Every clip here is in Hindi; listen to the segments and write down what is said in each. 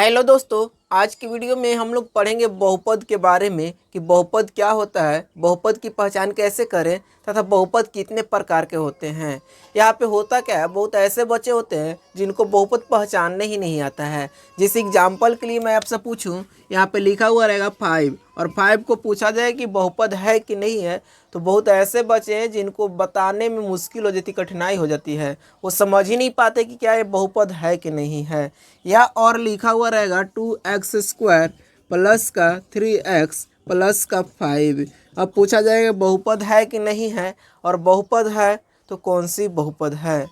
हेलो दोस्तों, आज की वीडियो में हम लोग पढ़ेंगे बहुपद के बारे में कि बहुपद क्या होता है, बहुपद की पहचान कैसे करें तथा बहुपद कितने प्रकार के होते हैं। यहाँ पे होता क्या है, बहुत ऐसे बच्चे होते हैं जिनको बहुपद पहचानने ही नहीं आता है। जैसे एग्जाम्पल के लिए मैं आपसे पूछूं, यहाँ पे लिखा हुआ रहेगा 5 और 5 को पूछा जाए कि बहुपद है कि नहीं है, तो बहुत ऐसे बच्चे हैं जिनको बताने में मुश्किल हो जाती, कठिनाई हो जाती है। वो समझ ही नहीं पाते कि क्या ये बहुपद है कि नहीं है। या और लिखा हुआ रहेगा 2x² प्लस का 3x प्लस का 5। अब पूछा जाएगा बहुपद है कि नहीं है, और बहुपद है तो कौन सी बहुपद है।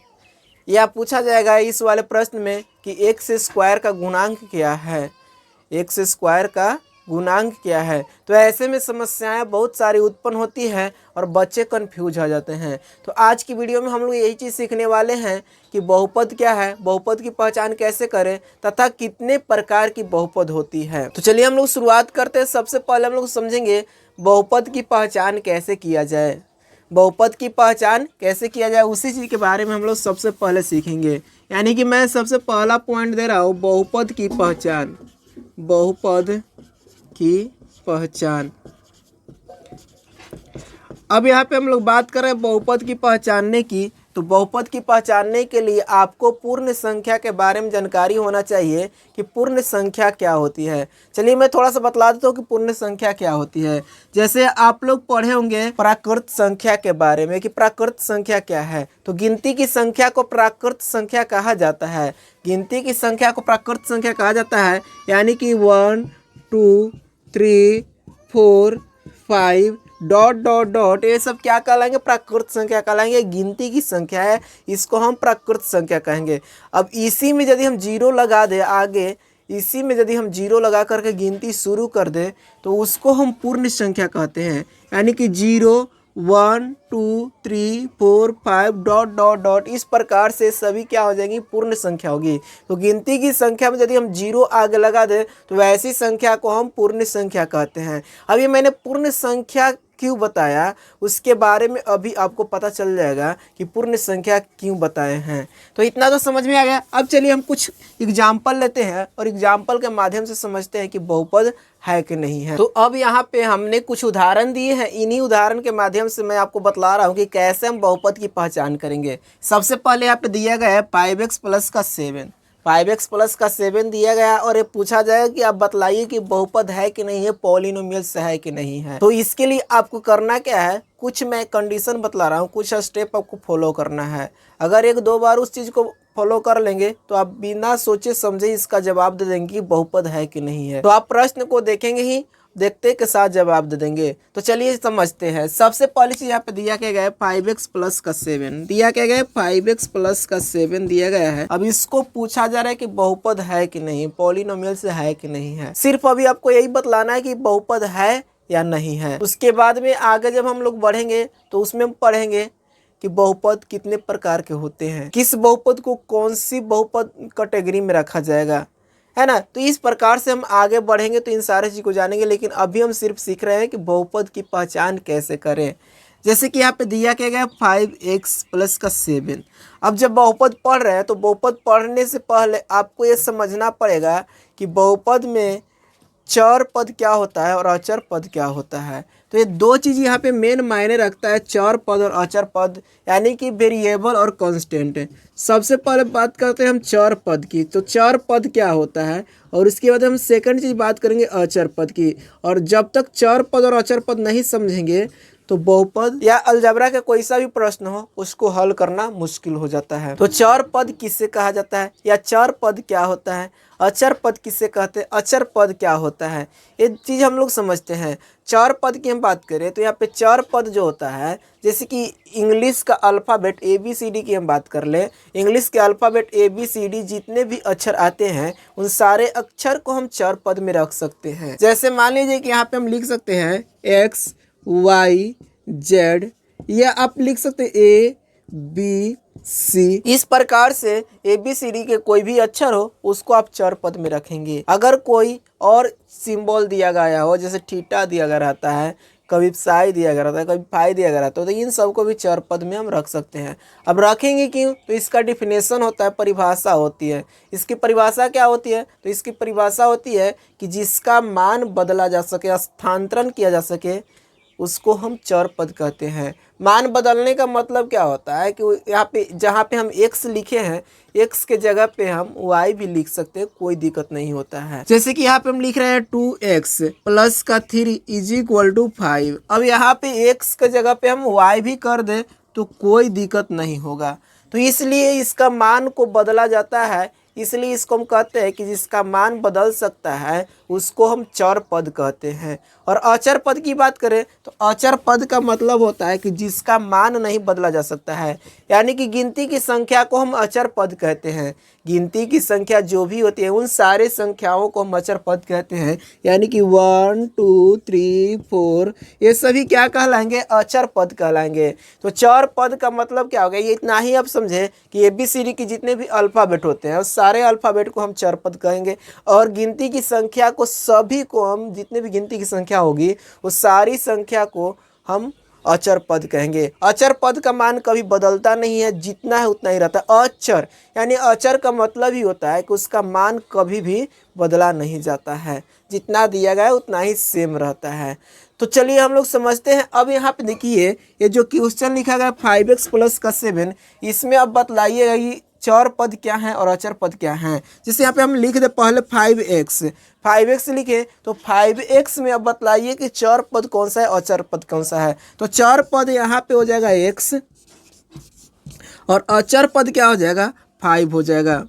या पूछा जाएगा इस वाले प्रश्न में कि x² का गुणांक क्या है, x² का गुणांक क्या है। तो ऐसे में समस्याएं बहुत सारी उत्पन्न होती हैं और बच्चे कंफ्यूज हो जाते हैं। तो आज की वीडियो में हम लोग यही चीज़ सीखने वाले हैं कि बहुपद क्या है, बहुपद की पहचान कैसे करें तथा कितने प्रकार की बहुपद होती है। तो चलिए हम लोग शुरुआत करते हैं। सबसे पहले हम लोग समझेंगे बहुपद की पहचान कैसे किया जाए। बहुपद की पहचान कैसे किया जाए उसी चीज़ के बारे में हम लोग सबसे पहले सीखेंगे। यानी कि मैं सबसे पहला पॉइंट दे रहा हूँ, बहुपद की पहचान। बहुपद की पहचान। अब यहाँ पे हम लोग बात कर रहे हैं बहुपद की पहचानने की। तो बहुपद की पहचानने के लिए आपको पूर्ण संख्या के बारे में जानकारी होना चाहिए कि पूर्ण संख्या क्या होती है। चलिए मैं थोड़ा सा बतला देता हूँ कि पूर्ण संख्या क्या होती है। जैसे आप लोग पढ़े होंगे प्राकृत संख्या के बारे में कि प्राकृत संख्या क्या है। तो गिनती की संख्या को प्राकृत संख्या कहा जाता है। गिनती की संख्या को प्राकृत संख्या कहा जाता है। यानी कि 1 2 3 4 5 डॉट डॉट डॉट, ये सब क्या कहलाएंगे, प्राकृत संख्या कहलाएंगे। गिनती की संख्या है, इसको हम प्राकृत संख्या कहेंगे। अब इसी में यदि हम जीरो लगा दे आगे, इसी में यदि हम जीरो लगा करके गिनती शुरू कर दे तो उसको हम पूर्ण संख्या कहते हैं। यानी कि 0 1 2 3 4 5 डॉट डॉट डॉट, इस प्रकार से सभी क्या हो जाएंगी, पूर्ण संख्या होगी। तो गिनती की संख्या में यदि हम जीरो आगे लगा दें तो वैसी संख्या को हम पूर्ण संख्या कहते हैं। अब ये मैंने पूर्ण संख्या क्यों बताया उसके बारे में अभी आपको पता चल जाएगा कि पूर्ण संख्या क्यों बताए हैं। तो इतना तो समझ में आ गया। अब चलिए हम कुछ एग्जाम्पल लेते हैं और एग्जाम्पल के माध्यम से समझते हैं कि बहुपद है कि नहीं है। तो अब यहाँ पे हमने कुछ उदाहरण दिए हैं, इन्हीं उदाहरण के माध्यम से मैं आपको बतला रहा हूँ कि कैसे हम बहुपद की पहचान करेंगे। सबसे पहले यहाँ पे दिया गया है 5x प्लस का 7। 5x प्लस का 7 दिया गया और ये पूछा जाएगा कि आप बतलाइए कि बहुपद है कि नहीं है, पॉलिनोमियल्स है कि नहीं है। तो इसके लिए आपको करना क्या है, कुछ मैं कंडीशन बतला रहा हूँ, कुछ स्टेप आपको फॉलो करना है। अगर एक दो बार उस चीज़ को फॉलो कर लेंगे तो आप बिना सोचे समझे इसका जवाब दे देंगे कि बहुपद है कि नहीं है। तो आप प्रश्न को देखेंगे ही, देखते के साथ जवाब दे देंगे। तो चलिए समझते हैं। सबसे पहली चीज यहाँ पे दिया क्या गया है, 5x प्लस का 7 दिया क्या गया है, 5x प्लस का 7 दिया गया है। अब इसको पूछा जा रहा है कि बहुपद है कि नहीं, पॉलिनोमियल से है कि नहीं है। सिर्फ अभी आपको यही बतलाना है कि बहुपद है या नहीं है। उसके बाद में आगे जब हम लोग बढ़ेंगे तो उसमें हम पढ़ेंगे कि बहुपद कितने प्रकार के होते हैं, किस बहुपद को कौन सी बहुपद कैटेगरी में रखा जाएगा, है ना। तो इस प्रकार से हम आगे बढ़ेंगे तो इन सारे चीज़ को जानेंगे। लेकिन अभी हम सिर्फ सीख रहे हैं कि बहुपद की पहचान कैसे करें। जैसे कि यहाँ पे दिया क्या गया 5x प्लस का 7। अब जब बहुपद पढ़ रहे हैं तो बहुपद पढ़ने से पहले आपको ये समझना पड़ेगा कि बहुपद में चर पद क्या होता है और अचर पद क्या होता है। तो ये दो चीज़ यहाँ पे मेन मायने रखता है, चर पद और अचर पद, यानी कि वेरिएबल और कांस्टेंट। सबसे पहले बात करते हैं हम चर पद की। तो चर पद क्या होता है और उसके बाद हम सेकंड चीज़ बात करेंगे अचर पद की। और जब तक चर पद और अचर पद नहीं समझेंगे तो बहुपद या अलजेब्रा का कोई सा भी प्रश्न हो उसको हल करना मुश्किल हो जाता है। तो चर पद किससे कहा जाता है या चर पद क्या होता है, अचर पद किससे कहते हैं, अचर पद क्या होता है, ये चीज़ हम लोग समझते हैं। चर पद की हम बात करें तो यहाँ पे चर पद जो होता है, जैसे कि इंग्लिश का अल्फ़ाबेट ABCD की हम बात कर लें, इंग्लिश के अल्फ़ाबेट ABCD जितने भी अक्षर आते हैं उन सारे अक्षर को हम चर पद में रख सकते हैं। जैसे मान लीजिए कि यहाँ पे हम लिख सकते हैं X Y Z, या आप लिख सकते हैं ABC। इस प्रकार से ABCD के कोई भी अक्षर हो उसको आप चर पद में रखेंगे। अगर कोई और सिंबल दिया गया हो, जैसे थीटा दिया गया रहता है कभी साई दिया गया रहता है, कभी फाई दिया गया रहता है, तो इन सबको भी चर पद में हम रख सकते हैं। अब रखेंगे क्यों? तो इसका डिफिनेशन होता है, परिभाषा होती है। इसकी परिभाषा क्या होती है? तो इसकी परिभाषा होती है कि जिसका मान बदला जा सके, स्थानांतरण किया जा सके, उसको हम चर पद कहते हैं। मान बदलने का मतलब क्या होता है कि यहाँ पे जहाँ पे हम x लिखे हैं, x के जगह पे हम y भी लिख सकते हैं, कोई दिक्कत नहीं होता है। जैसे कि यहाँ पे हम लिख रहे हैं 2x प्लस का 3 इज इक्वल टू 5। अब यहाँ पे x के जगह पे हम y भी कर दें तो कोई दिक्कत नहीं होगा। तो इसलिए इसका मान को बदला जाता है, इसलिए इसको हम कहते हैं कि जिसका मान बदल सकता है उसको हम चर पद कहते हैं। और अचर पद की बात करें तो अचर पद का मतलब होता है कि जिसका मान नहीं बदला जा सकता है, यानी कि गिनती की संख्या को हम अचर पद कहते हैं। गिनती की संख्या जो भी होती है उन सारे संख्याओं को हम अचर पद कहते हैं, यानी कि 1 2 3 4 ये सभी क्या कहलाएंगे? अचर पद कहलाएंगे। तो चर पद का मतलब क्या हो गया? ये इतना ही आप समझे कि ABCD के जितने भी अल्फ़ाबेट होते हैं उस सारे अल्फ़ाबेट को हम चर पद कहेंगे, और गिनती की संख्या को सभी को हम, जितने भी गिनती की संख्या होगी उस सारी संख्या को हम अचर पद कहेंगे। अचर पद का मान कभी बदलता नहीं है, जितना है उतना ही रहता है। अचर यानी अचर का मतलब ही होता है कि उसका मान कभी भी बदला नहीं जाता है, जितना दिया गया है उतना ही सेम रहता है। तो चलिए हम लोग समझते हैं। अब यहाँ पे देखिए ये जो क्वेश्चन लिखा गया 5x प्लस का 7, इसमें अब बतलाइएगा कि चर पद क्या है और अचर पद क्या है। जैसे यहाँ पे हम लिख दे पहले 5x लिखे, तो 5x में अब बतलाइए कि चर पद कौन सा है, अचर पद कौन सा है। तो चर पद यहाँ पे हो जाएगा x और अचर पद क्या हो जाएगा? 5 हो जाएगा।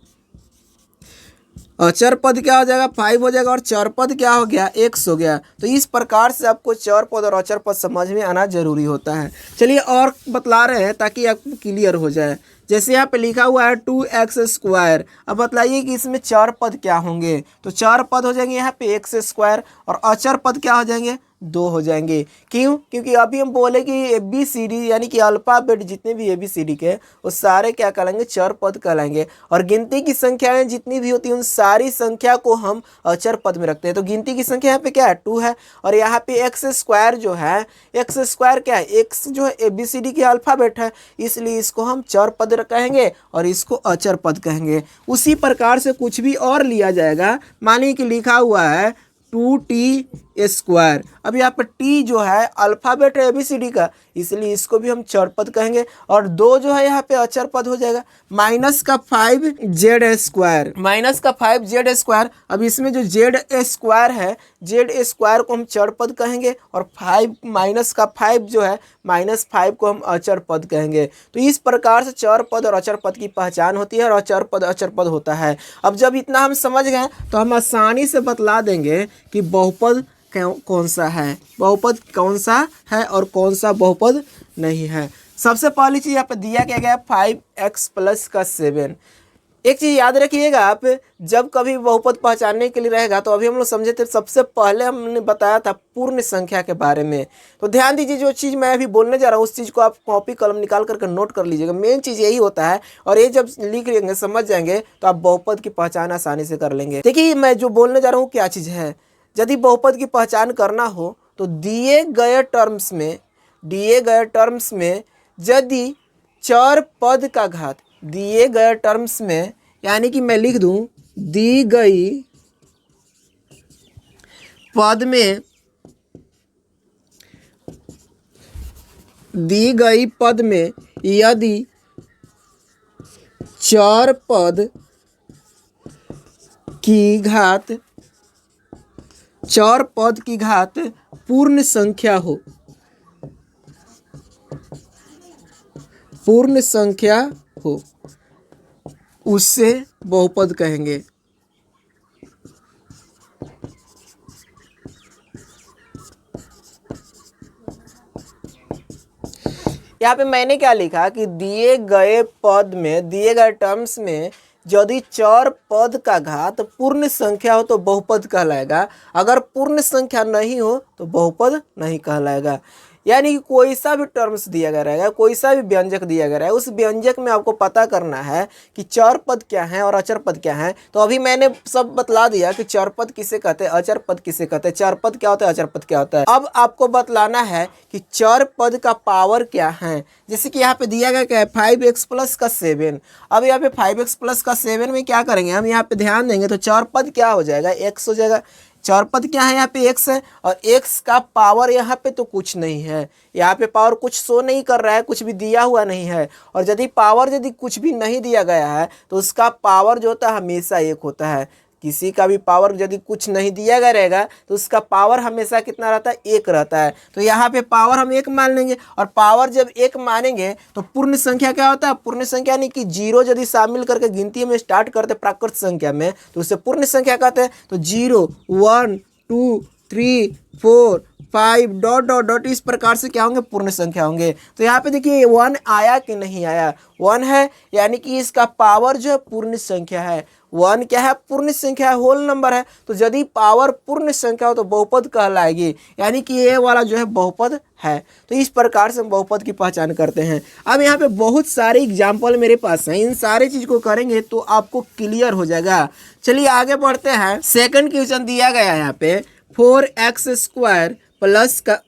अचर पद क्या हो जाएगा? 5 हो जाएगा, और चर पद क्या हो गया? x हो गया। तो इस प्रकार से आपको चर पद और अचर पद समझ में आना जरूरी होता है। चलिए और बतला रहे हैं ताकि आपको क्लियर हो जाए। जैसे यहाँ पे लिखा हुआ है 2x²। अब बतलाइए कि इसमें चर पद क्या होंगे। तो चर पद हो जाएंगे यहाँ पे x², और अचर पद क्या हो जाएंगे? 2 हो जाएंगे। क्यों? क्योंकि अभी हम बोले कि ABCD यानी कि अल्फ़ाबेट जितने भी ABCD के वो सारे क्या कहलाएंगे? चर पद कहलाएंगे। और गिनती की संख्याएं जितनी भी होती हैं उन सारी संख्या को हम अचर पद में रखते हैं। तो गिनती की संख्या यहाँ पे क्या है? 2 है, और यहाँ पे x² जो है, x² क्या है? x जो है ABCD की अल्फ़ाबेट है, इसलिए इसको हम चर पद कहेंगे और इसको अचर पद कहेंगे। उसी प्रकार से कुछ भी और लिया जाएगा। मानिए कि लिखा हुआ है 2t²। अब यहाँ पर t जो है अल्फ़ाबेट है ABCD का, इसलिए इसको भी हम चर पद कहेंगे। और 2 जो है यहाँ पे अचर पद हो जाएगा। -5z²। अब इसमें जो z² है, z² को हम चर पद कहेंगे, और 5 जो है -5 को हम अचर पद कहेंगे। तो इस प्रकार से चर पद और अचर पद की पहचान होती है, और अचर पद अचर पद होता है। अब जब इतना हम समझ गए तो हम आसानी से बतला देंगे कि बहुपद कौन सा है, बहुपद कौन सा है और कौन सा बहुपद नहीं है। सबसे पहली चीज़ यहाँ पे दिया क्या गया? 5x प्लस का 7। एक चीज़ याद रखिएगा आप, जब कभी बहुपद पहचानने के लिए रहेगा तो अभी हम लोग समझे थे, सबसे पहले हमने बताया था पूर्ण संख्या के बारे में। तो ध्यान दीजिए, जो चीज़ मैं अभी बोलने जा रहा हूँ उस चीज़ को आप कॉपी कलम निकाल करके नोट कर लीजिएगा। मेन चीज़ यही होता है, और ये जब लिख लेंगे समझ जाएंगे तो आप बहुपद की पहचान आसानी से कर लेंगे। देखिए मैं जो बोलने जा रहा हूँ क्या चीज़ है। यदि बहुपद की पहचान करना हो तो दिए गए टर्म्स में यदि चर पद का घात दिए गए टर्म्स में, यानी कि मैं लिख दूं दी गई पद में यदि चर पद की घात पूर्ण संख्या हो उससे बहुपद कहेंगे। यहाँ पे मैंने क्या लिखा कि दिए गए टर्म्स में यदि चर पद का घात पूर्ण संख्या हो तो बहुपद कहलाएगा, अगर पूर्ण संख्या नहीं हो तो बहुपद नहीं कहलाएगा। यानी कि कोई सा भी टर्म्स दिया गया रहेगा, कोई सा भी व्यंजक दिया गया रहेगा, उस व्यंजक में आपको पता करना है कि चर पद क्या है और अचर पद क्या है। तो अभी मैंने सब बतला दिया कि चर पद किसे कहते हैं, अचर पद किसे कहते हैं, चर पद क्या होता है, अचर पद क्या होता है। अब आपको बतलाना है कि चर पद का पावर क्या है। जैसे कि यहाँ पे दिया गया क्या है, 5x प्लस का 7। अब यहाँ पे 5x प्लस का 7 में क्या करेंगे हम, यहाँ पे ध्यान देंगे तो चर पद क्या हो जाएगा, x हो जाएगा। चर पद क्या है, यहाँ पे x है और x का पावर यहाँ पे तो कुछ नहीं है, यहाँ पे पावर कुछ शो नहीं कर रहा है, कुछ भी दिया हुआ नहीं है। और यदि पावर यदि कुछ भी नहीं दिया गया है तो उसका पावर जो होता है हमेशा 1 होता है। किसी का भी पावर यदि कुछ नहीं दिया गया रहेगा तो उसका पावर हमेशा कितना रहता है, 1 रहता है। तो यहाँ पे पावर हम 1 मान लेंगे, और पावर जब 1 मानेंगे तो पूर्ण संख्या क्या होता है, पूर्ण संख्या यानी कि 0 यदि शामिल करके गिनती में स्टार्ट करते प्राकृत संख्या में तो उसे पूर्ण संख्या कहते हैं। तो 0 1 2 3 4 5 डॉट डॉट डॉट इस प्रकार से क्या होंगे, पूर्ण संख्या होंगे। तो यहाँ पे देखिए 1 आया कि नहीं आया, 1 है, यानी कि इसका पावर जो है पूर्ण संख्या है। 1 क्या है, पूर्ण संख्या है, होल नंबर है। तो यदि पावर पूर्ण संख्या हो तो बहुपद कहलाएगी, यानी कि ये वाला जो है बहुपद है। तो इस प्रकार से हम बहुपद की पहचान करते हैं। अब यहाँ पे बहुत सारे एग्जाम्पल मेरे पास हैं, इन सारे चीज को करेंगे तो आपको क्लियर हो जाएगा। चलिए आगे बढ़ते हैं। सेकंड क्वेश्चन दिया गया है यहाँ पे 4x स्क्वायर प्लस का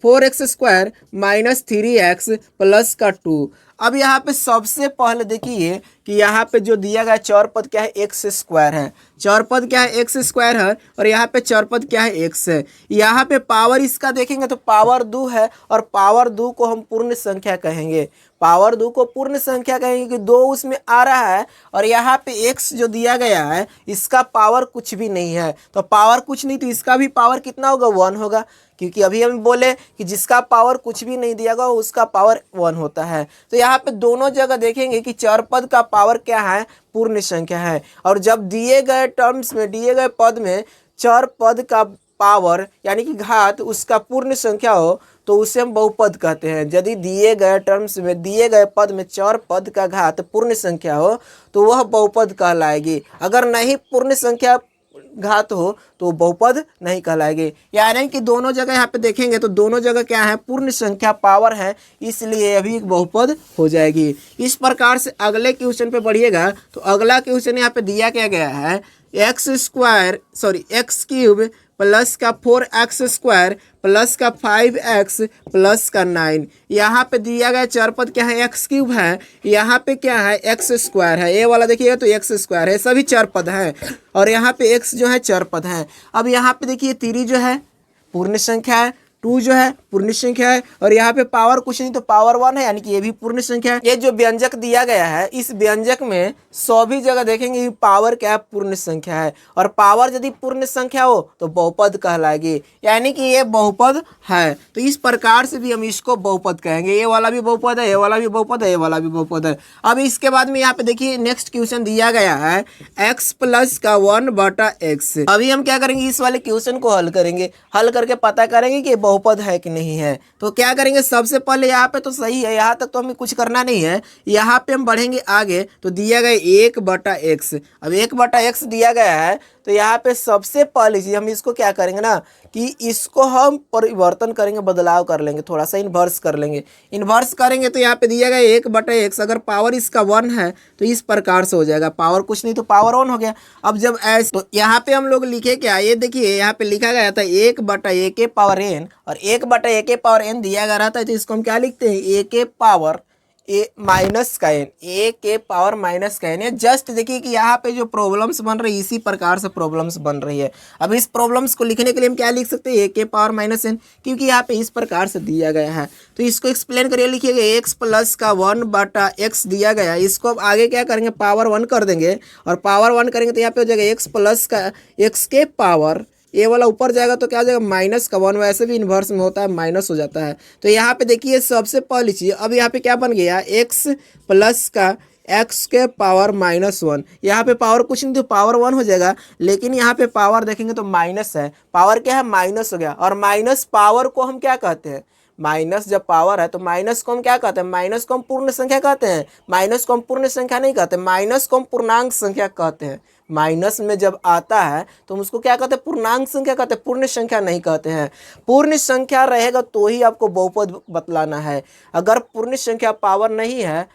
4x square minus 3x plus का 2। अब यहाँ पे सबसे पहले देखिए कि यहाँ पे जो दिया गया चौर पद क्या है, एक्स स्क्वायर है। चौर पद क्या है, एक्स स्क्वायर है, और यहाँ पे चौर पद क्या है, एक्स है। यहाँ पे पावर इसका देखेंगे तो पावर 2 है, और पावर 2 को हम पूर्ण संख्या कहेंगे। पावर 2 को पूर्ण संख्या कहेंगे कि 2 उसमें आ रहा है, और यहाँ पे x जो दिया गया है इसका पावर कुछ भी नहीं है। तो पावर कुछ नहीं तो इसका भी पावर कितना होगा, 1 होगा, क्योंकि अभी हम बोले कि जिसका पावर कुछ भी नहीं दिया गया उसका पावर 1 होता है। तो यहाँ पे दोनों जगह देखेंगे कि चर पद का पावर क्या है, पूर्ण संख्या है। और जब दिए गए टर्म्स में, दिए गए पद में चर पद का पावर यानी कि घात उसका पूर्ण संख्या हो तो उसे हम बहुपद कहते हैं। यदि दिए गए टर्म्स में, दिए गए पद में चर पद का घात पूर्ण संख्या हो तो वह बहुपद कहलाएगी। अगर नहीं पूर्ण संख्या घात हो तो बहुपद नहीं कहलाएगी। यानी कि दोनों जगह यहाँ पे देखेंगे तो दोनों जगह क्या है, पूर्ण संख्या पावर है, इसलिए अभी एक बहुपद हो जाएगी। इस प्रकार से अगले क्वेश्चन पे बढ़िएगा। तो अगला क्वेश्चन यहाँ पे दिया क्या गया है, एक्स क्यूब प्लस का 4x स्क्वायर प्लस का 5x प्लस का 9। यहाँ पे दिया गया चर पद क्या है, एक्स क्यूब है, यहाँ पे क्या है, एक्स स्क्वायर है। ये वाला देखिएगा तो एक्स स्क्वायर है, सभी चर पद है, और यहाँ पे x जो है चर पद है। अब यहाँ पे देखिए 3 जो है पूर्ण संख्या है, 2 जो है पूर्ण संख्या है, और यहाँ पे पावर कुछ नहीं तो पावर 1 है, यानी कि ये भी पूर्ण संख्या है। ये जो व्यंजक दिया गया है इस व्यंजक में सभी जगह देखेंगे कि पावर क्या है, पूर्ण संख्या है, और पावर यदि पूर्ण संख्या हो तो बहुपद कहलाएगी, यानी कि ये बहुपद है। तो इस प्रकार से भी हम इसको बहुपद कहेंगे। ये वाला भी बहुपद है, ये वाला भी बहुपद है, ये वाला भी बहुपद है। अब इसके बाद में यहाँ पे देखिए नेक्स्ट क्वेश्चन दिया गया है x प्लस का 1/x। अभी हम क्या करेंगे, इस वाले क्वेश्चन को हल करेंगे, हल करके पता करेंगे कि बहुपद है कि नहीं है। तो क्या करेंगे, सबसे पहले यहाँ पे तो सही है, यहाँ तक तो हमें कुछ करना नहीं है। यहाँ पे हम बढ़ेंगे आगे तो दिया गया 1/x। अब 1/x दिया गया है तो यहाँ पे सबसे पहले चीज हम इसको क्या करेंगे ना कि इसको हम परिवर्तन करेंगे, बदलाव कर लेंगे, थोड़ा सा इन्वर्स कर लेंगे। इन्वर्स करेंगे तो यहाँ पे दिया गया 1/x, अगर पावर इसका 1 है तो इस प्रकार से हो जाएगा, पावर कुछ नहीं तो पावर 1 हो गया। अब जब ऐसे तो यहाँ पे हम लोग लिखे क्या, ये देखिए यहाँ पे लिखा गया था 1/a के पावर n, और 1/a के पावर n दिया गया रहता है तो इसको हम क्या लिखते हैं, a के पावर ए माइनस का एन, ए के पावर माइनस का एन। जस्ट देखिए कि यहाँ पे जो प्रॉब्लम्स बन रही है इसी प्रकार से प्रॉब्लम्स बन रही है। अब इस प्रॉब्लम्स को लिखने के लिए हम क्या लिख सकते हैं, ए के पावर माइनस एन, क्योंकि यहाँ पे इस प्रकार से दिया गया है। तो इसको एक्सप्लेन करिए, लिखिएगा एक्स प्लस का 1/x दिया गया, इसको अब आगे क्या करेंगे, पावर 1 कर देंगे, और पावर 1 करेंगे तो यहाँ पे हो जाएगा एक्स प्लस का एक्स के पावर, ये वाला ऊपर जाएगा तो क्या हो जाएगा माइनस का 1, वैसे भी इन्वर्स में होता है माइनस हो जाता है। तो यहाँ पे देखिए सबसे पहली चीज, अब यहाँ पे क्या बन गया, एक्स प्लस का एक्स के पावर -1। यहाँ पे पावर कुछ नहीं तो पावर 1 हो जाएगा, लेकिन यहाँ पे पावर देखेंगे तो माइनस है, पावर क्या है, माइनस हो गया। और माइनस पावर को हम क्या कहते हैं, माइनस जब पावर है तो माइनस को हम क्या कहते हैं, माइनस को हम पूर्ण संख्या कहते हैं, माइनस को हम पूर्ण संख्या नहीं कहते, माइनस को हम पूर्णांक संख्या कहते हैं। माइनस में जब आता है तो हम उसको क्या कहते हैं, पूर्णांक संख्या कहते हैं, पूर्ण संख्या नहीं कहते हैं। पूर्ण संख्या रहेगा तो ही आपको बहुपद बतलाना है। अगर पूर्ण संख्या पावर नहीं है,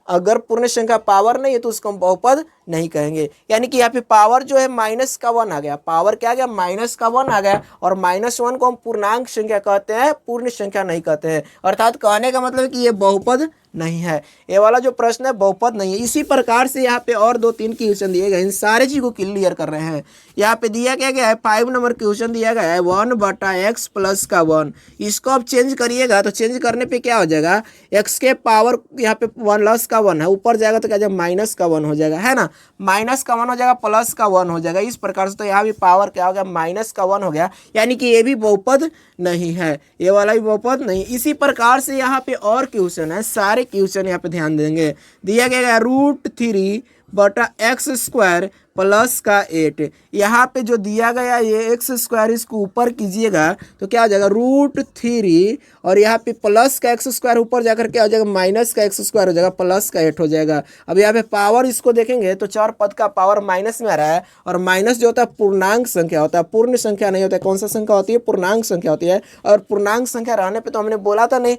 अगर पूर्ण संख्या पावर नहीं है तो उसको हम बहुपद नहीं कहेंगे। यानी कि यहाँ पे पावर जो है माइनस का 1 आ गया, पावर क्या आ गया, माइनस का 1 आ गया, और -1 को हम पूर्णांक संख्या कहते हैं, पूर्ण संख्या नहीं कहते हैं। अर्थात कहने का मतलब है कि ये बहुपद नहीं है। ये वाला जो प्रश्न है बहुपद नहीं है। इसी प्रकार से यहाँ पे और 2-3 क्वेश्चन दिए गए, इन सारे चीज को क्लियर कर रहे हैं। यहाँ पे दिया क्या गया है, 5 नंबर क्वेश्चन दिया गया है 1/x + का 1। इसको आप चेंज करिएगा तो चेंज करने पे क्या हो जाएगा, x के पावर यहाँ पे प्लस का 1 है, ऊपर जाएगा तो क्या जाएगा, माइनस का 1 हो जाएगा, है ना, माइनस का 1 हो जाएगा, प्लस का 1 हो जाएगा। इस प्रकार से तो यहाँ भी पावर क्या हो गया, माइनस का 1 हो गया, यानी कि ये भी बहुपद नहीं है, ये वाला भी बहुपद नहीं। इसी प्रकार से यहाँ पे और क्वेश्चन है, सारे क्वेश्चन यहाँ पे ध्यान देंगे। दिया गया √3/x² + का 8। यहाँ पे जो दिया गया ये x² इसको ऊपर कीजिएगा तो क्या हो जाएगा, √3 और यहाँ पे प्लस का x² ऊपर जाकर क्या हो जाएगा, माइनस का x² हो जाएगा, प्लस का 8 हो जाएगा। अब यहाँ पे पावर इसको देखेंगे तो चार पद का पावर माइनस में आ रहा है, और माइनस जो होता है पूर्णांक संख्या होता है, पूर्ण संख्या नहीं होता है। कौन सा संख्या होती है, पूर्णांक संख्या होती है। और पूर्णांक संख्या रहने पे तो हमने बोला था नहीं,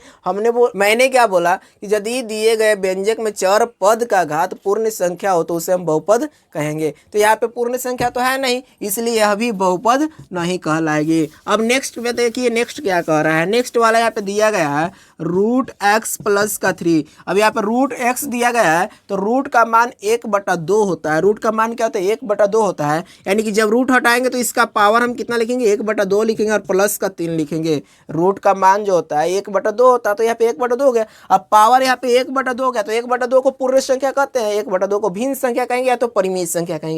मैंने क्या बोला कि यदि दिए गए व्यंजक में चार पद का घात पूर्ण संख्या हो तो उसे हम बहुपद कहेंगे। तो यहाँ पे पूर्ण संख्या तो है नहीं, इसलिए यह भी बहुपद नहीं कहलाएगी। अब नेक्स्ट में देखिए, नेक्स्ट क्या कह रहा है, नेक्स्ट वाला यहाँ पे दिया गया है √x + का 3। अब यहाँ पे √x दिया गया है तो रूट का मान 1/2 होता है। रूट का मान क्या होता है, 1/2 होता है, यानी कि जब रूट हटाएंगे तो इसका पावर हम कितना लिखेंगे, 1/2 लिखेंगे और प्लस का 3 लिखेंगे। रूट का मान जो होता है 1/2 होता है, तो यहाँ पे 1/2 हो गया। अब पावर यहाँ पे 1/2 हो गया, तो 1/2 को पूर्ण संख्या कहते हैं, 1/2 को भिन्न संख्या कहेंगे या तो परिमेय संख्या कहेंगे।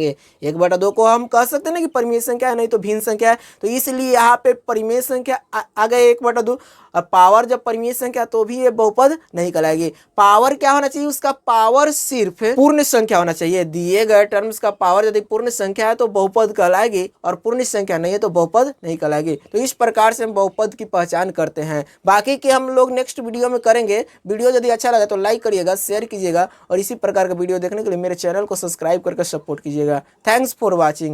1/2 को हम कह सकते हैं ना कि परिमेय संख्या है, नहीं तो भिन्न संख्या है, तो इसलिए यहाँ पे परिमेय संख्या आ गए 1/2। अब पावर जब परिमेय संख्या तो भी ये बहुपद नहीं कहलाएगी। पावर क्या होना चाहिए, उसका पावर सिर्फ पूर्ण संख्या होना चाहिए। दिए गए टर्म्स का पावर यदि पूर्ण संख्या है तो बहुपद कहलाएगी, और पूर्ण संख्या नहीं है तो बहुपद नहीं कहलाएगी। तो इस प्रकार से हम बहुपद की पहचान करते हैं। बाकी के हम लोग नेक्स्ट वीडियो में करेंगे। वीडियो यदि अच्छा लगे तो लाइक करिएगा, शेयर कीजिएगा, और इसी प्रकार का वीडियो देखने के लिए मेरे चैनल को सब्सक्राइब करके सपोर्ट कीजिएगा। Thanks for watching.